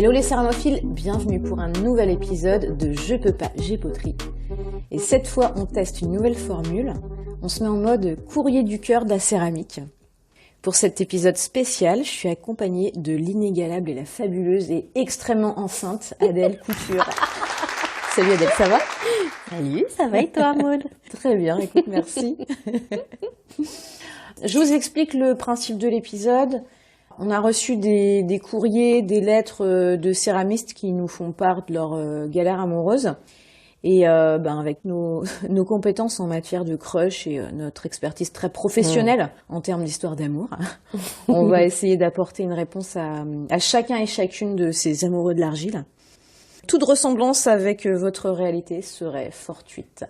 Hello les céramophiles, bienvenue pour un nouvel épisode de Je peux pas, j'ai poterie. Et cette fois, on teste une nouvelle formule. On se met en mode courrier du cœur de la céramique. Pour cet épisode spécial, je suis accompagnée de l'inégalable et la fabuleuse et extrêmement enceinte Adèle Couture. Salut Adèle, ça va ? Salut, ça va et toi Maud ? Très bien, écoute, merci. Je vous explique le principe de l'épisode. On a reçu des courriers, des lettres de céramistes qui nous font part de leur galère amoureuse. Et avec nos compétences en matière de crush et notre expertise très professionnelle en termes d'histoire d'amour, on va essayer d'apporter une réponse à chacun et chacune de ces amoureux de l'argile. Toute ressemblance avec votre réalité serait fortuite.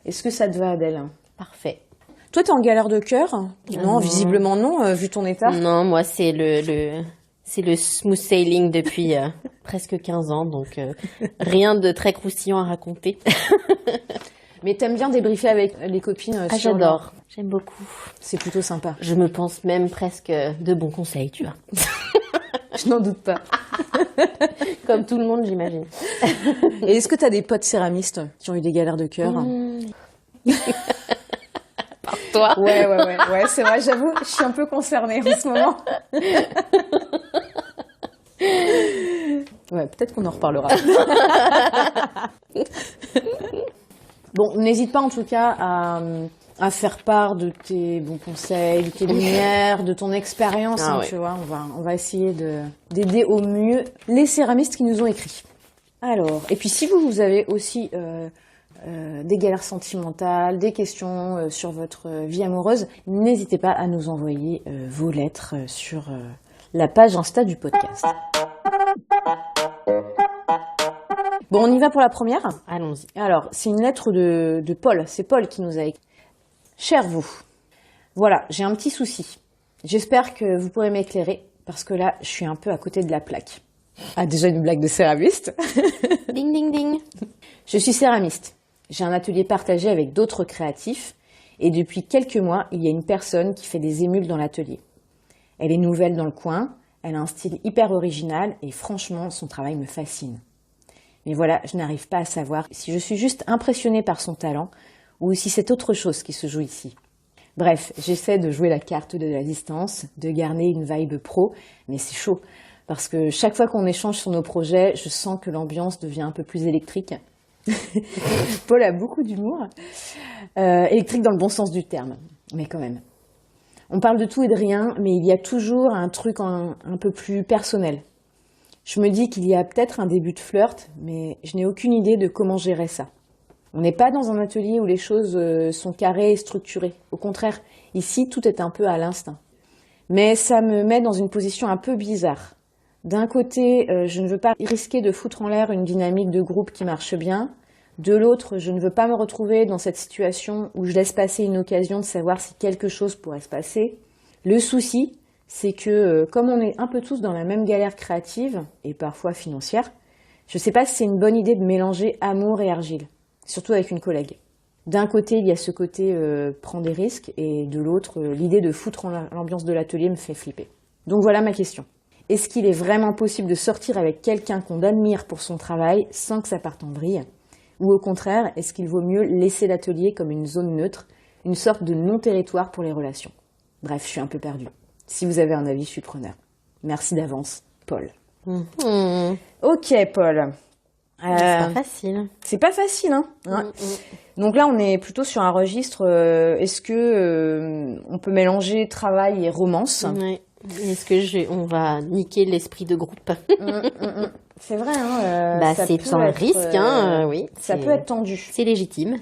Est-ce que ça te va, Adèle ? Parfait. Toi, t'es en galère de cœur ? Non, visiblement non, vu ton état. Non, moi, c'est le smooth sailing depuis presque 15 ans, donc rien de très croustillant à raconter. Mais t'aimes bien débriefer avec les copines sur j'adore. J'aime beaucoup. C'est plutôt sympa. Je me pense même presque de bons conseils, tu vois. Je n'en doute pas. Comme tout le monde, j'imagine. Et est-ce que t'as des potes céramistes qui ont eu des galères de cœur ? Par toi ? Ouais, c'est vrai, j'avoue, je suis un peu concernée en ce moment. Ouais, peut-être qu'on en reparlera. Bon, n'hésite pas en tout cas à faire part de tes bons conseils, de tes lumières, de ton expérience, tu vois. On va essayer d'aider au mieux les céramistes qui nous ont écrit. Alors, et puis si vous avez aussi des galères sentimentales, des questions sur votre vie amoureuse, n'hésitez pas à nous envoyer vos lettres sur la page Insta du podcast. Bon, on y va pour la première ? Allons-y. Alors, c'est une lettre de Paul. C'est Paul qui nous a écrit. Cher vous, voilà, j'ai un petit souci. J'espère que vous pourrez m'éclairer parce que là, je suis un peu à côté de la plaque. Ah, déjà une blague de céramiste. Ding, ding, ding. Je suis céramiste. J'ai un atelier partagé avec d'autres créatifs et depuis quelques mois, il y a une personne qui fait des émules dans l'atelier. Elle est nouvelle dans le coin, elle a un style hyper original et franchement, son travail me fascine. Mais voilà, je n'arrive pas à savoir si je suis juste impressionnée par son talent ou si c'est autre chose qui se joue ici. Bref, j'essaie de jouer la carte de la distance, de garder une vibe pro, mais c'est chaud. Parce que chaque fois qu'on échange sur nos projets, je sens que l'ambiance devient un peu plus électrique. Paul a beaucoup d'humour. Électrique dans le bon sens du terme, mais quand même. On parle de tout et de rien, mais il y a toujours un truc un peu plus personnel. Je me dis qu'il y a peut-être un début de flirt, mais je n'ai aucune idée de comment gérer ça. On n'est pas dans un atelier où les choses sont carrées et structurées. Au contraire, ici, tout est un peu à l'instinct. Mais ça me met dans une position un peu bizarre. D'un côté, je ne veux pas risquer de foutre en l'air une dynamique de groupe qui marche bien. De l'autre, je ne veux pas me retrouver dans cette situation où je laisse passer une occasion de savoir si quelque chose pourrait se passer. Le souci, c'est que comme on est un peu tous dans la même galère créative, et parfois financière, je ne sais pas si c'est une bonne idée de mélanger amour et argile, surtout avec une collègue. D'un côté, il y a ce côté prend des risques, et de l'autre, l'idée de foutre en l'ambiance de l'atelier me fait flipper. Donc voilà ma question. Est-ce qu'il est vraiment possible de sortir avec quelqu'un qu'on admire pour son travail sans que ça parte en vrille ? Ou au contraire, est-ce qu'il vaut mieux laisser l'atelier comme une zone neutre, une sorte de non-territoire pour les relations ? Bref, je suis un peu perdue. Si vous avez un avis, je suis preneur. Merci d'avance, Paul. Ok, Paul. C'est pas facile. C'est pas facile, hein. Donc là, on est plutôt sur un registre. Est-ce que on peut mélanger travail et romance ? Ouais. Est-ce que on va niquer l'esprit de groupe ? C'est vrai, hein. C'est un risque, oui. Ça peut être tendu. C'est légitime.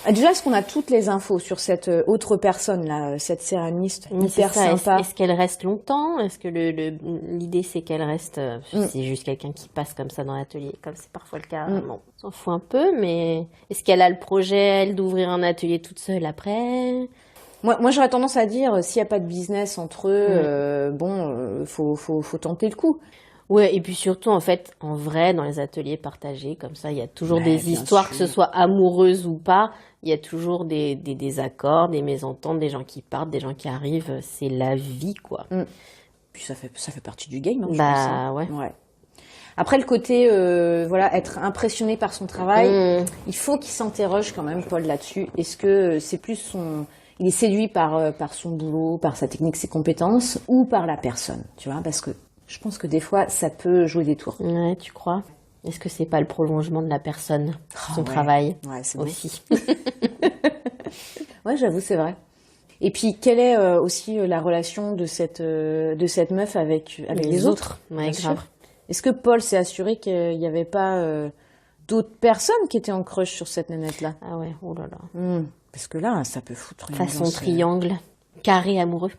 Déjà, est-ce qu'on a toutes les infos sur cette autre personne là, cette céramiste hyper sympa ? Est-ce qu'elle reste longtemps ? Est-ce que l'idée c'est qu'elle reste c'est juste quelqu'un qui passe comme ça dans l'atelier, comme c'est parfois le cas. Bon, on s'en fout un peu, mais est-ce qu'elle a le projet elle d'ouvrir un atelier toute seule après ? Moi, j'aurais tendance à dire s'il n'y a pas de business entre eux, faut tenter le coup. Ouais, et puis surtout, en fait, en vrai, dans les ateliers partagés, comme ça, il y a toujours des histoires, que ce soit amoureuses ou pas, il y a toujours des désaccords, des mésententes, des gens qui partent, des gens qui arrivent, c'est la vie, quoi. Puis ça fait partie du game, hein, je pense, Bah, hein. ouais. Après, le côté, voilà, être impressionné par son travail, il faut qu'il s'interroge quand même, Paul, là-dessus. Est-ce que c'est plus il est séduit par son boulot, par sa technique, ses compétences, ou par la personne, tu vois? Parce que je pense que des fois, ça peut jouer des tours. Ouais, tu crois? Est-ce que c'est pas le prolongement de la personne, son travail? Ouais, c'est aussi. Ouais, j'avoue, c'est vrai. Et puis, quelle est aussi la relation de cette meuf avec les autres? Ouais, grave. Sûr. Est-ce que Paul s'est assuré qu'il n'y avait pas d'autres personnes qui étaient en crush sur cette nénette-là? Ah ouais, oh là là. Parce que là, ça peut foutre une Façon ambiance, triangle, carré amoureux.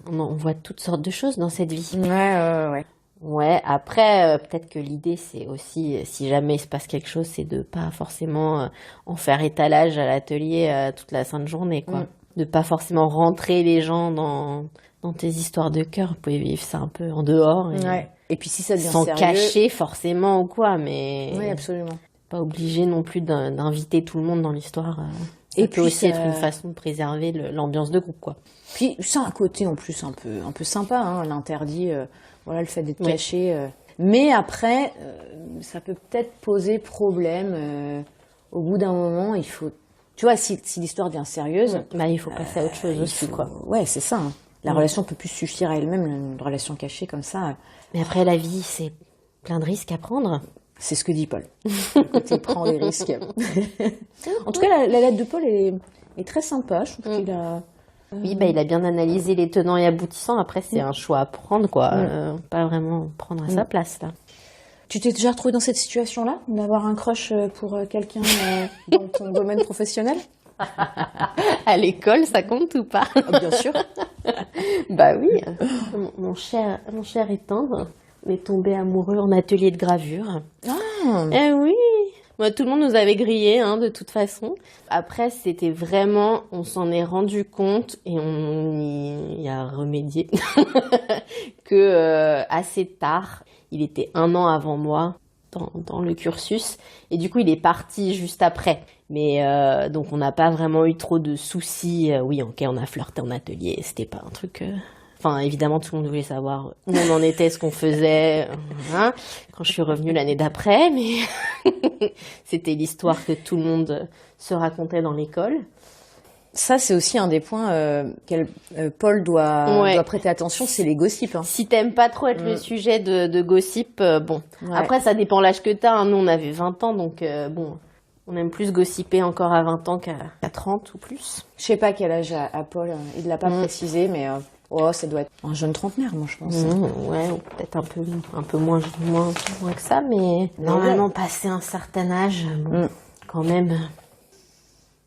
On voit toutes sortes de choses dans cette vie. Ouais. Ouais, après, peut-être que l'idée, c'est aussi, si jamais il se passe quelque chose, c'est de pas forcément en faire étalage à l'atelier toute la sainte journée, quoi. De pas forcément rentrer les gens dans tes histoires de cœur. Vous pouvez vivre ça un peu en dehors. Et puis si ça devient sans sérieux... cacher forcément ou quoi, mais... Oui, absolument. Pas obligé non plus d'inviter tout le monde dans l'histoire. Ça peut aussi être une façon de préserver l'ambiance de groupe, quoi. Puis c'est un côté en plus un peu sympa, hein, l'interdit, voilà, le fait d'être caché. Mais après, ça peut peut-être poser problème. Au bout d'un moment, il faut... Tu vois, si l'histoire devient sérieuse... il faut passer à autre chose aussi, quoi. Ouais, c'est ça. Hein. La relation peut plus suffire à elle-même, une relation cachée comme ça. Mais après, la vie, c'est plein de risques à prendre. C'est ce que dit Paul. Le côté prend des risques. En tout cas, la lettre de Paul est très sympa. Je trouve qu'il a... Oui, il a bien analysé les tenants et aboutissants. Après, c'est un choix à prendre, quoi. Pas vraiment prendre à sa place, là. Tu t'es déjà retrouvée dans cette situation-là, d'avoir un crush pour quelqu'un dans ton domaine professionnel? À l'école, ça compte ou pas? Bien sûr. Bah oui. Mon cher et tendre est tombé amoureux en atelier de gravure. Ah. Eh oui. Tout le monde nous avait grillé, hein, de toute façon. Après, c'était vraiment, on s'en est rendu compte et on y a remédié que assez tard, il était 1 an avant moi dans le cursus et du coup, il est parti juste après. Mais donc, on n'a pas vraiment eu trop de soucis. Oui, ok, on a flirté en atelier, c'était pas un truc... Enfin, évidemment, tout le monde voulait savoir où on en était, ce qu'on faisait, hein, quand je suis revenue l'année d'après, mais c'était l'histoire que tout le monde se racontait dans l'école. Ça, c'est aussi un des points auxquels Paul doit prêter attention, c'est les gossips. Hein. Si t'aimes pas trop être le sujet de gossip, bon. Ouais. Après, ça dépend l'âge que t'as. Hein. Nous, on avait 20 ans, donc bon... On aime plus gossiper encore à 20 ans qu'à 30 ou plus. Je sais pas quel âge a Paul, il l'a pas précisé, mais ça doit être un jeune trentenaire, moi, je pense. Ouais, ou peut-être un peu moins que ça, mais normalement, passé un certain âge, quand même.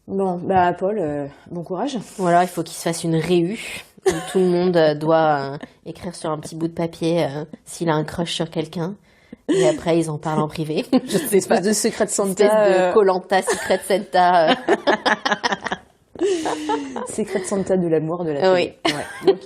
Bon, Paul, bon courage. Voilà, il faut qu'il se fasse une réu. Où tout le monde doit écrire sur un petit bout de papier s'il a un crush sur quelqu'un. Et après, ils en parlent en privé. Je sais pas. De Secret Santa. De Koh-Lanta, Secret Santa. Secret Santa de l'amour de la télé. Oui. Ouais, ok.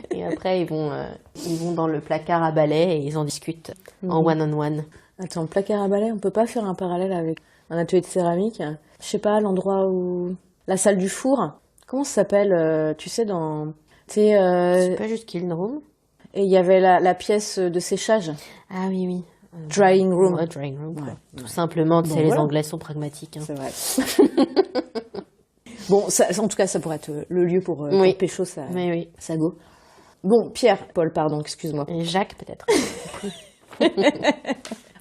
Et après, ils vont dans le placard à balai et ils en discutent en one-on-one. Attends, le placard à balai, on peut pas faire un parallèle avec un atelier de céramique? Je sais pas, l'endroit où... La salle du four. Comment ça s'appelle, tu sais, dans... C'est pas juste Kiln Room? Et il y avait la pièce de séchage. Ah oui. Drying room. Ouais, drying room. Ouais. Tout simplement, tu sais, les Anglais sont pragmatiques. Hein. C'est vrai. Bon, ça, en tout cas, ça pourrait être le lieu pour pécho sa go. Bon, Paul, pardon, excuse-moi. Et Jacques, peut-être.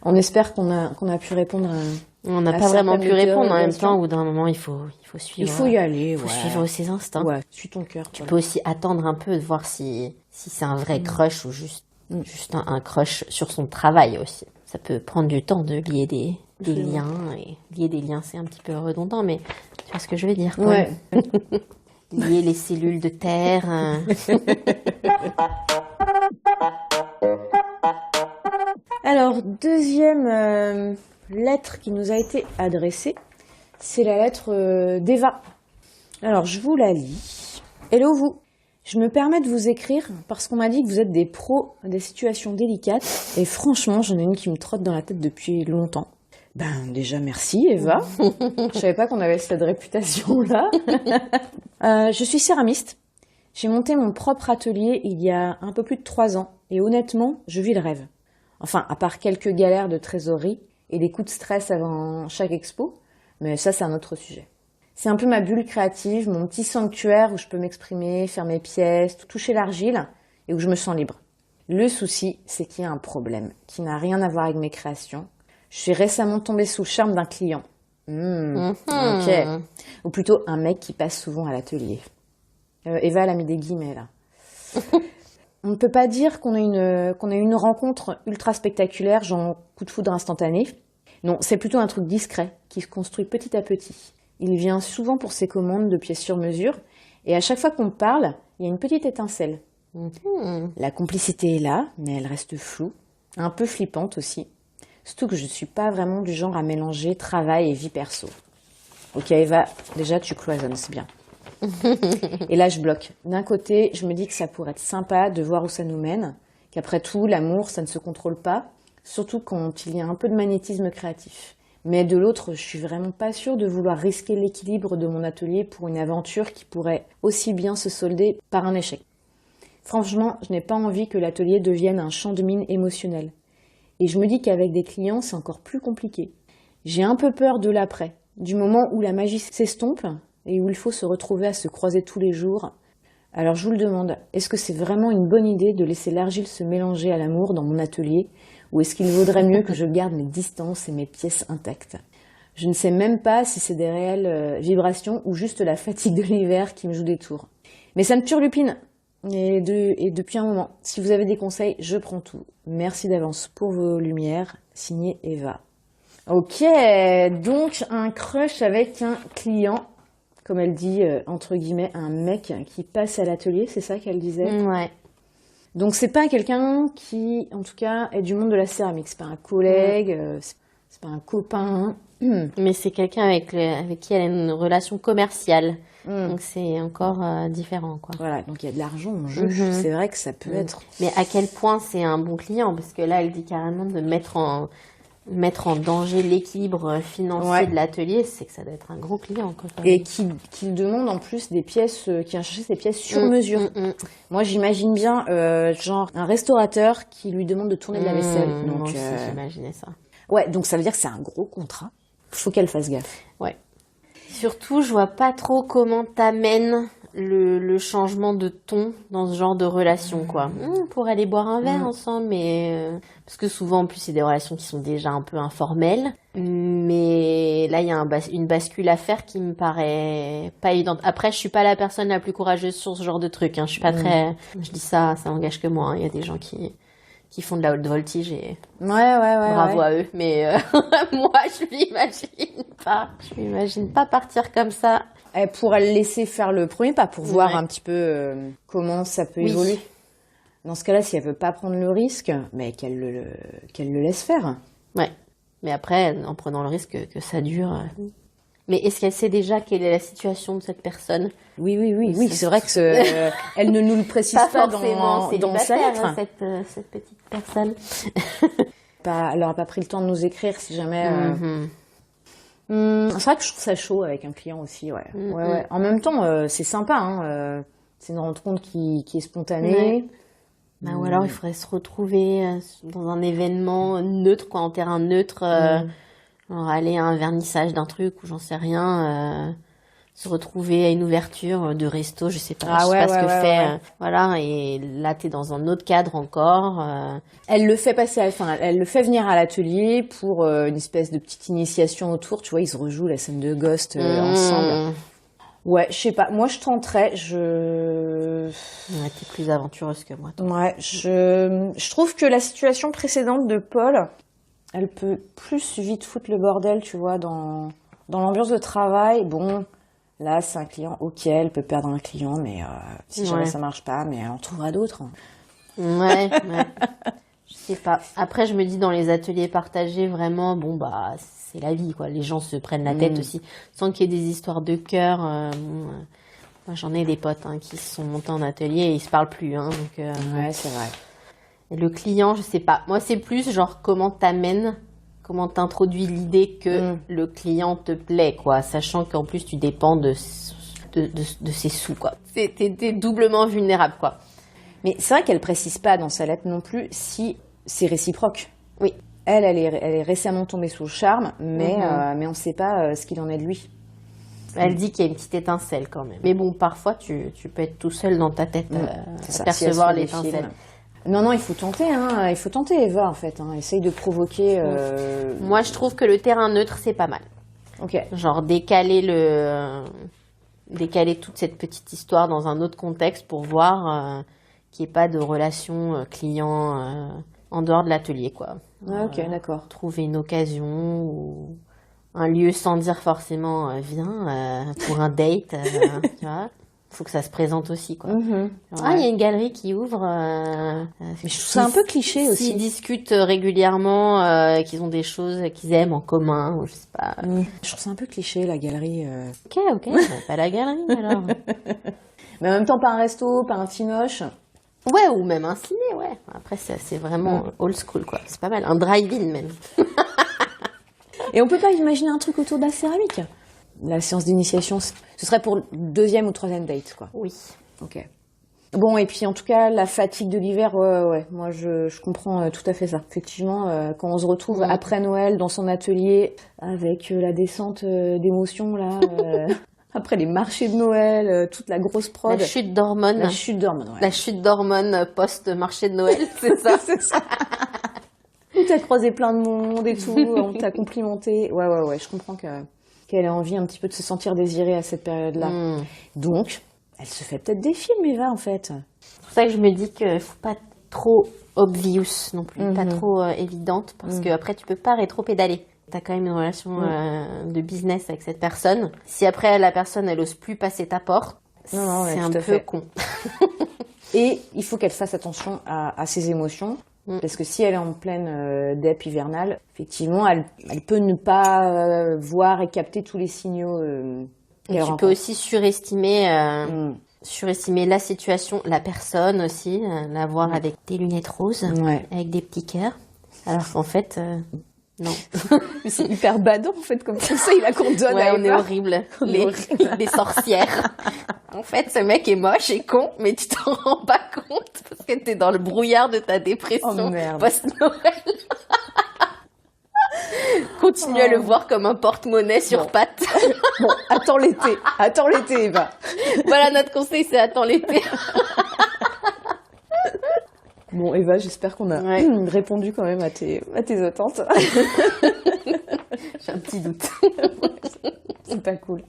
On espère qu'on a pu répondre à... On n'a pas vraiment pu répondre. En même temps, au bout d'un moment, il faut suivre. Il faut y aller, Il faut suivre ses instincts. Ouais, suis ton cœur. Tu peux aussi attendre un peu de voir si c'est un vrai crush ou juste un crush sur son travail aussi. Ça peut prendre du temps de lier des liens. Et lier des liens, c'est un petit peu redondant, mais tu vois ce que je veux dire, quoi. Ouais. Lier les cellules de terre. Alors, deuxième lettre qui nous a été adressée, c'est la lettre d'Eva. Alors, je vous la lis. Hello vous, je me permets de vous écrire parce qu'on m'a dit que vous êtes des pros des situations délicates et franchement, j'en ai une qui me trotte dans la tête depuis longtemps. Déjà, merci Eva. Je savais pas qu'on avait cette réputation-là. Je suis céramiste. J'ai monté mon propre atelier il y a un peu plus de 3 ans Et honnêtement, je vis le rêve. Enfin, à part quelques galères de trésorerie et des coups de stress avant chaque expo, mais ça, c'est un autre sujet. C'est un peu ma bulle créative, mon petit sanctuaire où je peux m'exprimer, faire mes pièces, toucher l'argile et où je me sens libre. Le souci, c'est qu'il y a un problème qui n'a rien à voir avec mes créations. Je suis récemment tombée sous le charme d'un client. Ok. Ou plutôt un mec qui passe souvent à l'atelier. Eva, elle a mis des guillemets là. On ne peut pas dire qu'on a eu une rencontre ultra spectaculaire, genre coup de foudre instantané. Non, c'est plutôt un truc discret qui se construit petit à petit. Il vient souvent pour ses commandes de pièces sur mesure et à chaque fois qu'on parle, il y a une petite étincelle. La complicité est là, mais elle reste floue, un peu flippante aussi. Surtout que je ne suis pas vraiment du genre à mélanger travail et vie perso. Ok Eva, déjà tu cloisonnes, c'est bien. Et là je bloque. D'un côté, je me dis que ça pourrait être sympa de voir où ça nous mène, qu'après tout, l'amour, ça ne se contrôle pas, surtout quand il y a un peu de magnétisme créatif. Mais de l'autre, je suis vraiment pas sûre de vouloir risquer l'équilibre de mon atelier pour une aventure qui pourrait aussi bien se solder par un échec. Franchement, je n'ai pas envie que l'atelier devienne un champ de mine émotionnel. Et je me dis qu'avec des clients, c'est encore plus compliqué. J'ai un peu peur de l'après, du moment où la magie s'estompe et où il faut se retrouver à se croiser tous les jours. Alors je vous le demande, est-ce que c'est vraiment une bonne idée de laisser l'argile se mélanger à l'amour dans mon atelier, ou est-ce qu'il vaudrait mieux que je garde mes distances et mes pièces intactes? Je ne sais même pas si c'est des réelles vibrations ou juste la fatigue de l'hiver qui me joue des tours. Mais ça me turlupine. Et depuis un moment, si vous avez des conseils, je prends tout. Merci d'avance pour vos lumières. Signé Eva. Ok, donc un crush avec un client, comme elle dit, entre guillemets, un mec qui passe à l'atelier, c'est ça qu'elle disait? Ouais. Donc c'est pas quelqu'un qui, en tout cas, est du monde de la céramique. C'est pas un collègue, c'est pas un copain. Mais c'est quelqu'un avec qui elle a une relation commerciale. Donc c'est encore différent, quoi. Voilà, donc il y a de l'argent en jeu. C'est vrai que ça peut être. Mais à quel point c'est un bon client? Parce que là, elle dit carrément de mettre en danger l'équilibre financier de l'atelier, c'est que ça doit être un gros client, quoi. Et qui demande en plus des pièces, qui a cherché des pièces sur mesure. Moi, j'imagine bien, genre, un restaurateur qui lui demande de tourner de la vaisselle. Donc, moi aussi, j'imaginais ça. Ouais, donc ça veut dire que c'est un gros contrat. Faut qu'elle fasse gaffe. Ouais. Surtout, je vois pas trop comment t'amènes le changement de ton dans ce genre de relation, quoi. Pour aller boire un verre ensemble, mais parce que souvent, en plus, c'est des relations qui sont déjà un peu informelles. Mais là, il y a une bascule à faire qui me paraît pas évidente. Après, je suis pas la personne la plus courageuse sur ce genre de truc, hein. Je suis pas très. Je dis ça engage que moi, hein. Il y a des gens qui font de la haute voltige et bravo à eux, mais moi je m'imagine pas partir comme ça. Elle pourrait le laisser faire le premier pas pour voir un petit peu comment ça peut évoluer. Dans ce cas-là, si elle veut pas prendre le risque, mais qu'elle le laisse faire. Ouais, mais après, en prenant le risque que ça dure. Mais est-ce qu'elle sait déjà quelle est la situation de cette personne? Oui, c'est vrai que elle ne nous le précise pas dans sa lettre. Cette petite personne. Elle n'aura pas pris le temps de nous écrire si jamais. C'est vrai que je trouve ça chaud avec un client aussi, ouais. En même temps, c'est sympa, hein. C'est une rencontre qui est spontanée. Ou alors il faudrait se retrouver dans un événement neutre, quoi, en terrain neutre. Genre aller à un vernissage d'un truc ou j'en sais rien, se retrouver à une ouverture de resto, je sais pas ce que fait. Voilà, et là t'es dans un autre cadre encore. Elle le fait elle le fait venir à l'atelier pour une espèce de petite initiation autour, tu vois, ils se rejouent la scène de Ghost ensemble. Ouais, je sais pas, moi je tenterais, t'es plus aventureuse que moi, toi. Ouais, je trouve que la situation précédente de Paul, elle peut plus vite foutre le bordel, tu vois, dans l'ambiance de travail. Bon, là, c'est un client, ok, elle peut perdre un client, mais si jamais ça marche pas, mais elle en trouvera d'autres. Ouais. Je sais pas. Après, je me dis, dans les ateliers partagés, vraiment, bon, bah, c'est la vie, quoi. Les gens se prennent la tête aussi, sans qu'il y ait des histoires de cœur. Moi, j'en ai des potes qui se sont montés en atelier et ils se parlent plus, hein, donc. Ouais, c'est vrai. Et le client, je sais pas. Moi, c'est plus genre comment t'introduis l'idée que le client te plaît, quoi. Sachant qu'en plus, tu dépends de ses sous, quoi. T'es doublement vulnérable, quoi. Mais c'est vrai qu'elle précise pas dans sa lettre non plus si c'est réciproque. Oui. Elle est récemment tombée sous le charme, mais on ne sait pas ce qu'il en est de lui. Elle dit qu'il y a une petite étincelle quand même. Mais bon, parfois, tu peux être tout seul dans ta tête à percevoir si l'étincelle. Non, il faut tenter, hein. Il faut tenter, Eva, en fait. Hein. Essaye de provoquer... Moi, je trouve que le terrain neutre, c'est pas mal. Ok. Genre décaler toute cette petite histoire dans un autre contexte pour voir qu'il n'y ait pas de relation client en dehors de l'atelier, quoi. Ah, ok, d'accord. Trouver une occasion ou un lieu sans dire forcément viens pour un date, tu vois. Faut que ça se présente aussi, quoi. Il y a une galerie qui ouvre. Mais je trouve ça un peu cliché aussi. Ils discutent régulièrement, qu'ils ont des choses qu'ils aiment en commun, ou je sais pas. Je trouve ça un peu cliché, la galerie. Ok, pas la galerie alors. Mais en même temps, pas un resto, pas un cinoche. Ouais, ou même un ciné, ouais. Après, c'est vraiment old school, quoi. C'est pas mal. Un drive-in, même. Et on peut pas imaginer un truc autour de la céramique. La séance d'initiation, ce serait pour le 2e ou 3e date, quoi. Oui. Ok. Bon, et puis en tout cas, la fatigue de l'hiver, ouais. Moi, je comprends tout à fait ça. Effectivement, quand on se retrouve après Noël dans son atelier avec la descente d'émotions, là, après les marchés de Noël, toute la grosse prod. La chute d'hormones. La chute d'hormones, ouais. La chute d'hormones post-marché de Noël, c'est ça. C'est ça. On t'a croisé plein de monde et tout, on t'a complimenté. Ouais, je comprends qu'elle a envie un petit peu de se sentir désirée à cette période-là. Donc, elle se fait peut-être des films, Eva, en fait. C'est pour ça que je me dis qu'il ne faut pas trop obvious non plus, pas trop évidente, parce qu'après, tu peux pas rétro-pédaler. Tu as quand même une relation de business avec cette personne. Si après, la personne, elle ose plus passer ta porte, c'est un peu con. Et il faut qu'elle fasse attention à ses émotions. Parce que si elle est en pleine dep hivernale, effectivement, elle peut ne pas voir et capter tous les signaux qu'elle rencontre. Tu peux aussi surestimer la situation, la personne aussi, la voir avec des lunettes roses, avec des petits cœurs. Alors qu'en fait, non. Mais c'est hyper badant, en fait, comme conseil là qu'on donne à Eva. On est horrible. Les sorcières. En fait, ce mec est moche et con, mais tu t'en rends pas compte parce que t'es dans le brouillard de ta dépression post-Noël. Continue à le voir comme un porte-monnaie sur pattes. Bon, attends l'été, Eva. Voilà, notre conseil, c'est attends l'été. Bon, Eva, j'espère qu'on a répondu quand même à tes attentes. J'ai un petit doute. C'est pas cool.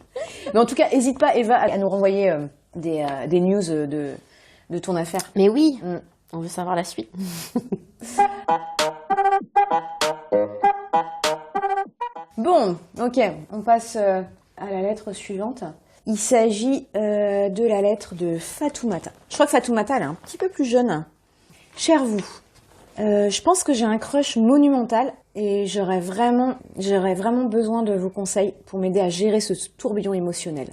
Mais en tout cas, n'hésite pas, Eva, à nous renvoyer des news de ton affaire. Mais oui, on veut savoir la suite. Bon, ok, on passe à la lettre suivante. Il s'agit de la lettre de Fatoumata. Je crois que Fatoumata, elle est un petit peu plus jeune. Cher vous, je pense que j'ai un crush monumental et j'aurais vraiment besoin de vos conseils pour m'aider à gérer ce tourbillon émotionnel.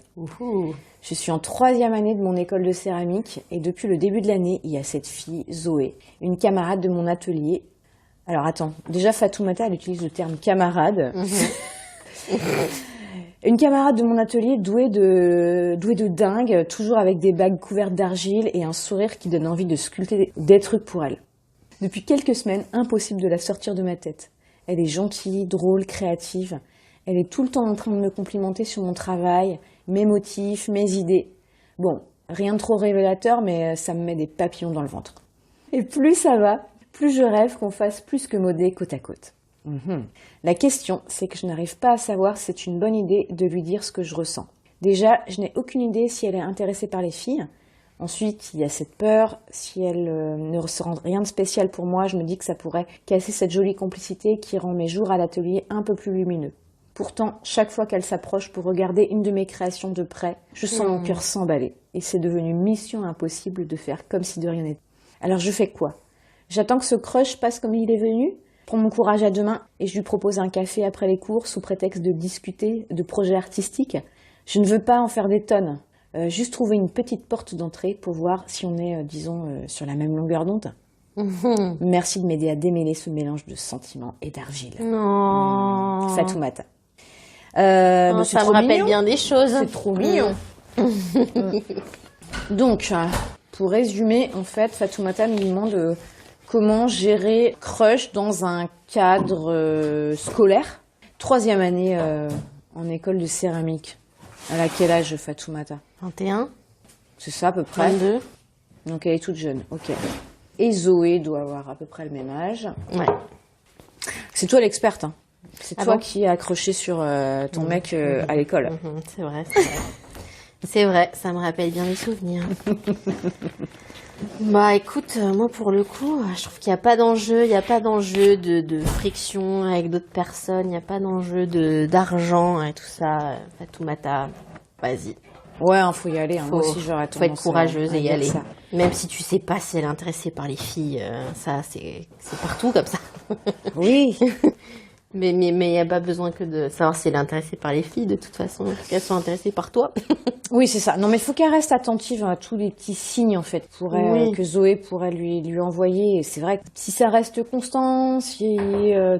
Je suis en 3e année de mon école de céramique et depuis le début de l'année, il y a cette fille, Zoé, une camarade de mon atelier. Alors attends, déjà Fatoumata, elle utilise le terme camarade. Une camarade de mon atelier douée de dingue, toujours avec des bagues couvertes d'argile et un sourire qui donne envie de sculpter des trucs pour elle. Depuis quelques semaines, impossible de la sortir de ma tête. Elle est gentille, drôle, créative. Elle est tout le temps en train de me complimenter sur mon travail, mes motifs, mes idées. Bon, rien de trop révélateur, mais ça me met des papillons dans le ventre. Et plus ça va, plus je rêve qu'on fasse plus que modé côte à côte. La question, c'est que je n'arrive pas à savoir si c'est une bonne idée de lui dire ce que je ressens. Déjà, je n'ai aucune idée si elle est intéressée par les filles. Ensuite, il y a cette peur. Si elle ne ressent rien de spécial pour moi, je me dis que ça pourrait casser cette jolie complicité qui rend mes jours à l'atelier un peu plus lumineux. Pourtant, chaque fois qu'elle s'approche pour regarder une de mes créations de près, je sens mon cœur s'emballer. Et c'est devenu mission impossible de faire comme si de rien n'était. Alors je fais quoi? J'attends que ce crush passe comme il est venu? Je prends mon courage à deux mains et je lui propose un café après les cours sous prétexte de discuter de projets artistiques. Je ne veux pas en faire des tonnes. Juste trouver une petite porte d'entrée pour voir si on est, sur la même longueur d'onde. Merci de m'aider à démêler ce mélange de sentiments et d'argile. Non. Fatoumata. Ça me rappelle bien des choses. C'est trop mignon. Donc, pour résumer, en fait, Fatoumata me demande comment gérer crush dans un cadre scolaire. 3e année en école de céramique. Elle a quel âge, Fatoumata? 21. C'est ça, à peu près. 22. Donc elle est toute jeune, ok. Et Zoé doit avoir à peu près le même âge. Ouais. C'est toi l'experte, hein. C'est Ah toi bon qui as accroché sur ton mec à l'école. C'est vrai, c'est vrai. C'est vrai, ça me rappelle bien les souvenirs. Bah écoute, moi pour le coup, je trouve qu'il n'y a pas d'enjeu, de friction avec d'autres personnes, il n'y a pas d'enjeu d'argent et tout ça. Fatoumata, vas-y. Ouais, faut y aller. Moi aussi, j'aurais tendance Faut être courageuse à et y dire aller. ça. Même si tu sais pas si elle est intéressée par les filles, ça c'est partout comme ça. Oui. Mais il n'y a pas besoin que de savoir si elle est intéressée par les filles, de toute façon, qu'elles sont intéressées par toi. Oui, c'est ça. Non, mais il faut qu'elle reste attentive à tous les petits signes, en fait, que Zoé pourrait lui envoyer. Et c'est vrai que si ça reste constant, si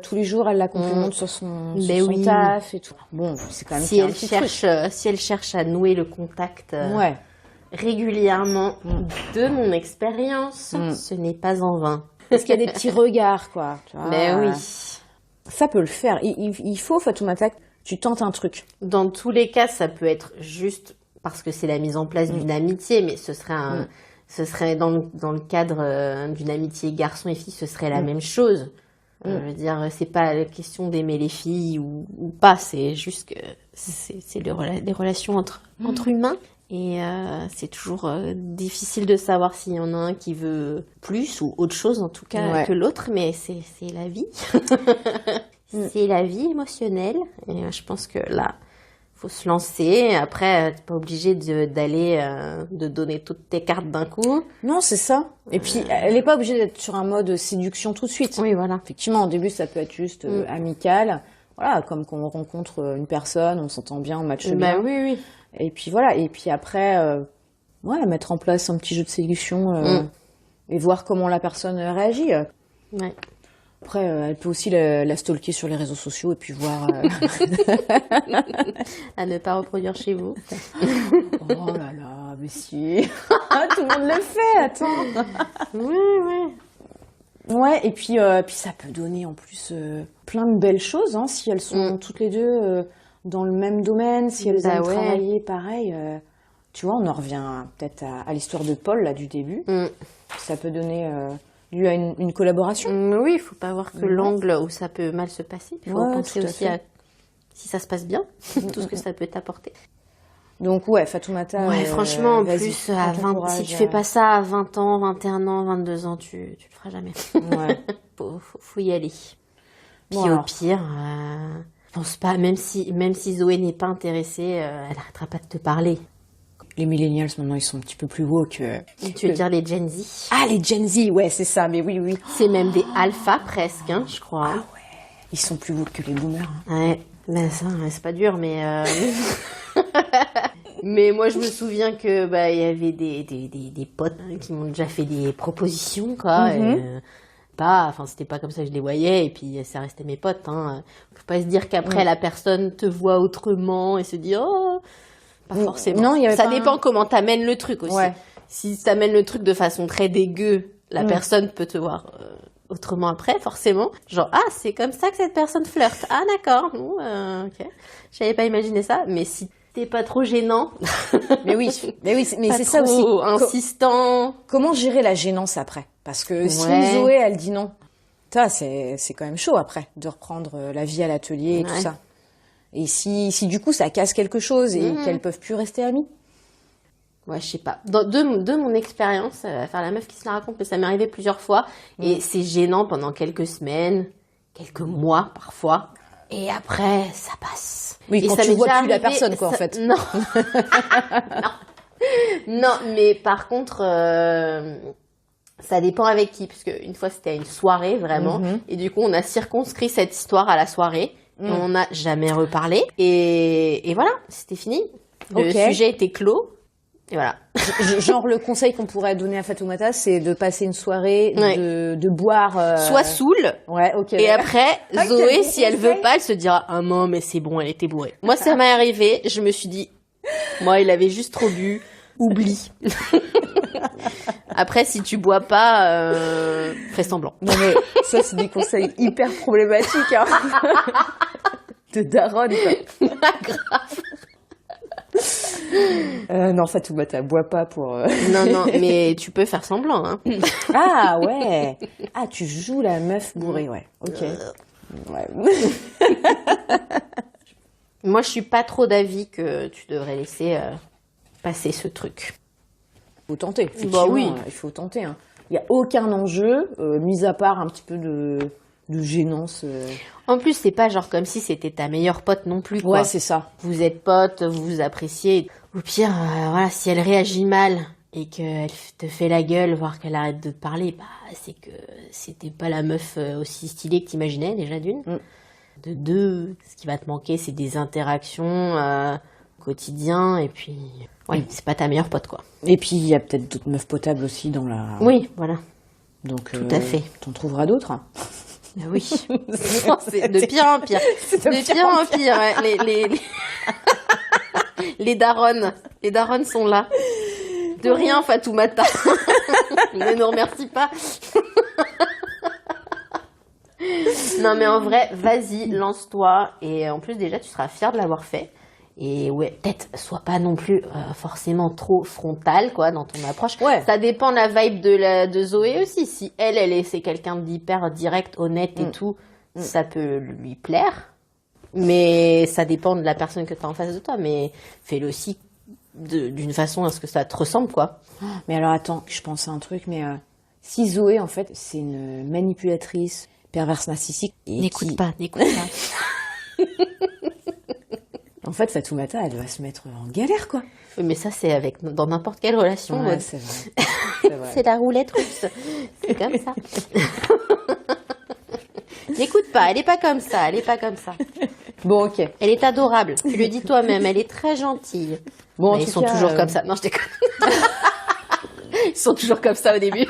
tous les jours elle la complimente sur son taf et tout. Bon, c'est quand même si un elle petit cherche, truc. si elle cherche à nouer le contact Ouais. régulièrement, de mon expérience, ce n'est pas en vain. Parce qu'il y a des petits regards, quoi. Tu vois. Mais oui. Ça peut le faire. Il faut, Fatoumata, que tu tentes un truc. Dans tous les cas, ça peut être juste parce que c'est la mise en place d'une amitié, mais ce serait dans le cadre d'une amitié garçon et fille, ce serait la même chose. Je veux dire, c'est pas la question d'aimer les filles ou pas, c'est juste que c'est des relations entre humains. Et c'est toujours difficile de savoir s'il y en a un qui veut plus ou autre chose en tout cas que l'autre, mais c'est la vie. C'est la vie émotionnelle. Et je pense que là, faut se lancer. Après, t'es pas obligé de donner toutes tes cartes d'un coup. Non, c'est ça. Et puis, elle n'est pas obligée d'être sur un mode séduction tout de suite. Oui, voilà. Effectivement, au début, ça peut être juste amical. Voilà, comme quand on rencontre une personne, on s'entend bien, on matche bien. Oui, oui. Et puis voilà. Et puis après, mettre en place un petit jeu de séduction et voir comment la personne réagit. Ouais. Après, elle peut aussi la stalker sur les réseaux sociaux et puis voir... À ne pas reproduire chez vous. Oh là là, mais si. Tout le monde le fait, attends. Oui. Ouais, et puis ça peut donner en plus plein de belles choses, hein, si elles sont toutes les deux dans le même domaine, si elles aiment travailler pareil. Tu vois, on en revient peut-être à l'histoire de Paul, là, du début. Ça peut donner lieu à une collaboration. Oui, il faut pas voir que l'angle où ça peut mal se passer. Il faut penser aussi à si ça se passe bien, tout ce que ça peut t'apporter. Donc ouais, Fatoumata... Ouais, franchement, en plus, si tu fais pas ça à 20 ans, 21 ans, 22 ans, tu le feras jamais. Ouais. faut y aller. Puis au pire, je pense pas, même si Zoé n'est pas intéressée, elle arrêtera pas de te parler. Les millennials, maintenant, ils sont un petit peu plus hauts que... Tu veux dire les Gen Z? Ah, les Gen Z, ouais, c'est ça, mais oui. C'est même des alphas presque, hein, je crois. Ah ouais, ils sont plus hauts que les boomers. Hein. Ouais, ben ça, c'est pas dur, mais... Mais moi, je me souviens que il y avait des potes qui m'ont déjà fait des propositions, quoi. C'était pas comme ça que je les voyais, et puis ça restait mes potes. Hein. Faut pas se dire qu'après la personne te voit autrement et se dit pas forcément. Non, ça dépend comment t'amènes le truc aussi. Ouais. Si t'amènes le truc de façon très dégueu, la personne peut te voir autrement après, forcément. Genre, c'est comme ça que cette personne flirte. Ah, d'accord. Bon, ok. J'avais pas imaginé ça, mais si t'es pas trop gênant. mais c'est ça aussi. Insistant. Comment gérer la gênance après? Parce que si Zoé, elle dit non, c'est quand même chaud après de reprendre la vie à l'atelier et tout ça. Et si du coup ça casse quelque chose et qu'elles peuvent plus rester amies? Ouais, je sais pas. De mon expérience, la meuf qui se la raconte, ça m'est arrivé plusieurs fois et c'est gênant pendant quelques semaines, quelques mois parfois. Et après, ça passe. Oui, quand tu vois plus la personne, quoi, en fait. Non. Non, mais par contre, ça dépend avec qui. Parce qu'une fois, c'était à une soirée, vraiment. Et du coup, on a circonscrit cette histoire à la soirée. Et on n'a jamais reparlé. Et voilà, c'était fini. Le sujet était clos. Et voilà. Genre, le conseil qu'on pourrait donner à Fatoumata, c'est de passer une soirée, de boire... Soit saoul. Ouais, ok. Et après, Zoé, si elle veut pas, elle se dira « Ah non, mais c'est bon, elle était bourrée. » Moi, ça m'est arrivé. Je me suis dit, moi, il avait juste trop bu. Oublie. Après, si tu bois pas, fais semblant. Non mais ça c'est des conseils hyper problématiques hein. De daronne quoi. Non Fatoumata, bois pas pour... Non, mais tu peux faire semblant. Hein. Ah ouais. Ah tu joues la meuf bourrée, ouais. Ok. Ouais. Moi, je suis pas trop d'avis que tu devrais laisser passer ce truc. Il faut tenter, effectivement. Bah oui. Il faut tenter. Hein. Il n'y a aucun enjeu, mis à part un petit peu de gênance. En plus, c'est pas genre comme si c'était ta meilleure pote non plus. Quoi. Ouais, c'est ça. Vous êtes potes, vous vous appréciez. Au pire, voilà, si elle réagit mal et qu'elle te fait la gueule, voire qu'elle arrête de te parler, bah, c'est que c'était pas la meuf aussi stylée que t'imaginais, déjà d'une. De deux, ce qui va te manquer, c'est des interactions quotidiennes, et puis, ouais, c'est pas ta meilleure pote, quoi. Et puis, il y a peut-être d'autres meufs potables aussi dans la... Oui, voilà. Donc, tout à fait. T'en trouveras d'autres. Oui. C'est de pire en pire. De pire en pire, ouais. Les daronnes. Les daronnes sont là. De rien, Fatoumata. Ne nous remercie pas. Non, mais en vrai, vas-y, lance-toi. Et en plus, déjà, tu seras fière de l'avoir fait. Et ouais, peut-être, sois pas non plus forcément trop frontale, quoi, dans ton approche. Ouais. Ça dépend de la vibe de Zoé aussi. Si c'est quelqu'un d'hyper direct, honnête et tout, ça peut lui plaire. Mais ça dépend de la personne que tu as en face de toi. Mais fais-le aussi d'une façon à ce que ça te ressemble, quoi. Mais alors, attends, je pense à un truc, mais si Zoé, en fait, c'est une manipulatrice, perverse narcissique... N'écoute pas. En fait, Fatoumata, elle va se mettre en galère, quoi. Oui, mais ça, c'est dans n'importe quelle relation. Ouais, c'est vrai. C'est la roulette russe. C'est comme ça. N'écoute pas, elle est pas comme ça. Bon, ok. Elle est adorable. Tu le dis toi-même, elle est très gentille. Bon, ils sont toujours comme ça. Non, je déconne. Ils sont toujours comme ça au début.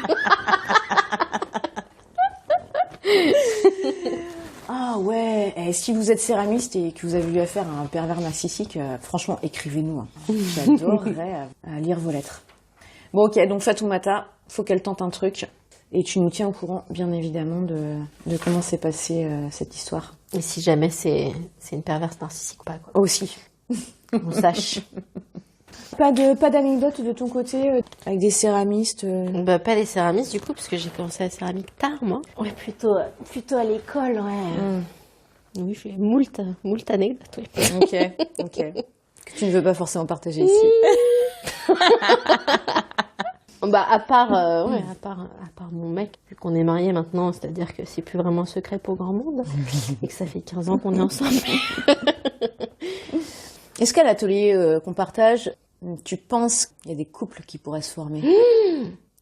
Ah ouais, si vous êtes céramiste et que vous avez eu affaire à un pervers narcissique, franchement, écrivez-nous. Hein. J'adorerais lire vos lettres. Bon, ok, donc Fatoumata, faut qu'elle tente un truc. Et tu nous tiens au courant, bien évidemment, de comment s'est passée cette histoire. Et si jamais c'est une perverse narcissique ou pas, quoi. Aussi. On sache. Pas d'anecdote de ton côté avec des céramistes Bah, pas des céramistes, du coup, parce que j'ai commencé la céramique tard, moi. Ouais, plutôt à l'école, ouais. Oui, j'ai moult anecdotes, oui. Ok. Que tu ne veux pas forcément partager ici. Bah, à part mon mec, vu qu'on est mariés maintenant, c'est-à-dire que c'est plus vraiment un secret pour grand monde, et que ça fait 15 ans qu'on est ensemble. Est-ce qu'à l'atelier qu'on partage, tu penses qu'il y a des couples qui pourraient se former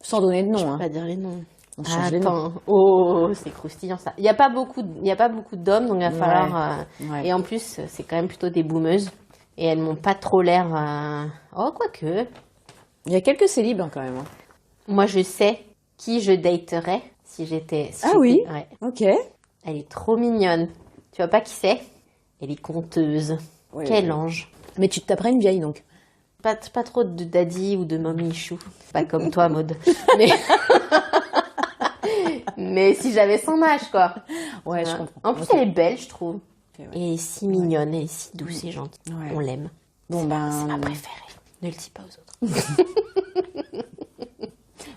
sans donner de nom? Je peux hein. pas dire les noms. On change les noms. Attends, oh, c'est croustillant ça. Il y a pas beaucoup d'hommes, donc il va falloir. Ouais. Et en plus, c'est quand même plutôt des boomeuses, et elles m'ont pas trop l'air. Oh, quoique. Il y a quelques célibes hein, quand même. Hein. Moi, je sais qui je daterais si j'étais. Oui. Ouais. Ok. Elle est trop mignonne. Tu vois pas qui c'est? Elle est conteuse. Oui, Quel ange. Mais tu te taperais une vieille donc. Pas trop de daddy ou de mommy chou. Pas comme toi, Maud. Mais si j'avais son âge, quoi. Ouais, je comprends. En plus, elle est belle, je trouve. Okay, ouais. Et elle est si mignonne, elle est si douce et gentille. Ouais. On l'aime. Bon, C'est ma préférée. Ne le dis pas aux autres.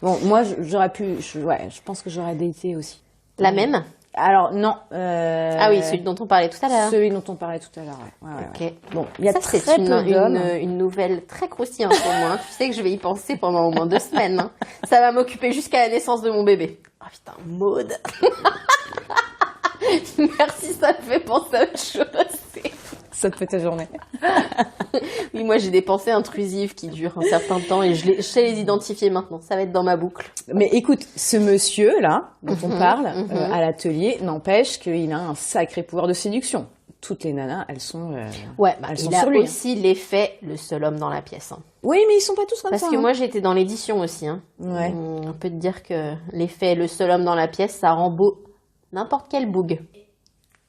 Bon, moi, je pense que j'aurais daté aussi. La même? Alors, non. Ah oui, celui dont on parlait tout à l'heure. Celui dont on parlait tout à l'heure, ouais. Ok. Ouais. Bon, il y a ça, très c'est peu d'hommes. une nouvelle très croustillante pour moi. Tu sais que je vais y penser pendant au moins 2 semaines. Hein. Ça va m'occuper jusqu'à la naissance de mon bébé. Oh putain, Maud. Merci, ça me fait penser à autre chose. Ça te fait ta journée. Oui, moi j'ai des pensées intrusives qui durent un certain temps et je sais les identifier maintenant. Ça va être dans ma boucle. Mais écoute, ce monsieur-là, dont on parle à l'atelier, n'empêche qu'il a un sacré pouvoir de séduction. Toutes les nanas, elles sont, ouais, elles sont il a sur lui. aussi l'effet le seul homme dans la pièce. Hein. Oui, mais ils sont pas tous comme ça. Parce que moi j'étais dans l'édition aussi. Hein. Ouais. On peut te dire que l'effet le seul homme dans la pièce, ça rend beau n'importe quel boug.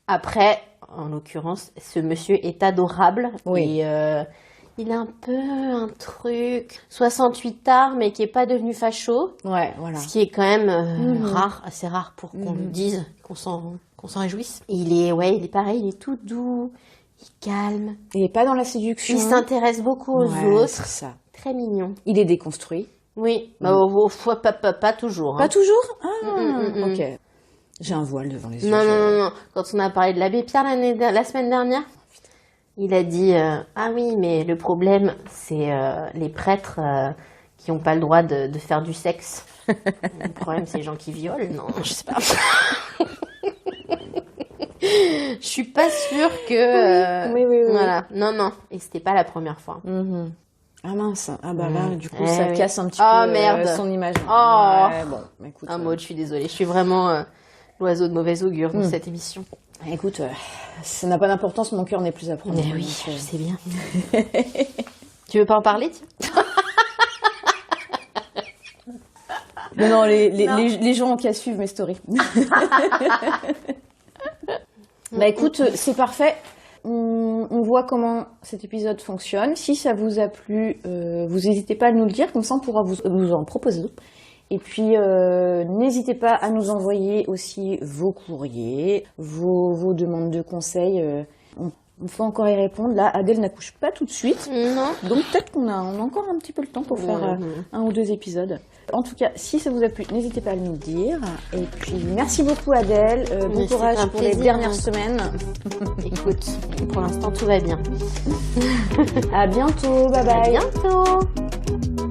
Après, en l'occurrence, ce monsieur est adorable. Oui. Et Il a un peu un truc 68 tard, mais qui est pas devenu facho. Ouais, voilà. Ce qui est quand même rare, assez rare pour qu'on le dise, qu'on s'en réjouisse. Et il est pareil, il est tout doux, il est calme. Il est pas dans la séduction. Il s'intéresse beaucoup aux autres. C'est ça. Très mignon. Il est déconstruit. Oui, pas toujours. Hein. Pas toujours. Ok. J'ai un voile devant les yeux. Non. Quand on a parlé de l'abbé Pierre la semaine dernière, il a dit ah oui, mais le problème, c'est les prêtres qui n'ont pas le droit de faire du sexe. Le problème, c'est les gens qui violent. Non, je sais pas. Je suis pas sûre que. Oui. Voilà. Non. Et c'était pas la première fois. Ah mince. Ah bah là, du coup, ça casse un petit peu merde. son image. Oh. Ouais, bon, écoute. Maud, je suis désolée. Je suis vraiment l'oiseau de mauvais augure dans cette émission. Écoute, ça n'a pas d'importance, mon cœur n'est plus à prendre. Mais oui, je sais bien. Tu veux pas en parler, tiens? Non, les gens ont qu'à suivre mes stories. Bah écoute, c'est parfait. On voit comment cet épisode fonctionne. Si ça vous a plu, vous n'hésitez pas à nous le dire, comme ça on pourra vous en proposer d'autres. Et puis, n'hésitez pas à nous envoyer aussi vos courriers, vos demandes de conseils. On peut encore y répondre. Là, Adèle n'accouche pas tout de suite. Non. Donc peut-être qu'on a encore un petit peu le temps pour faire un ou deux épisodes. En tout cas, si ça vous a plu, n'hésitez pas à nous le dire. Et puis, merci beaucoup Adèle. Bon courage pour les dernières semaines. Écoute, pour l'instant, tout va bien. À bientôt. Bye bye. À bientôt.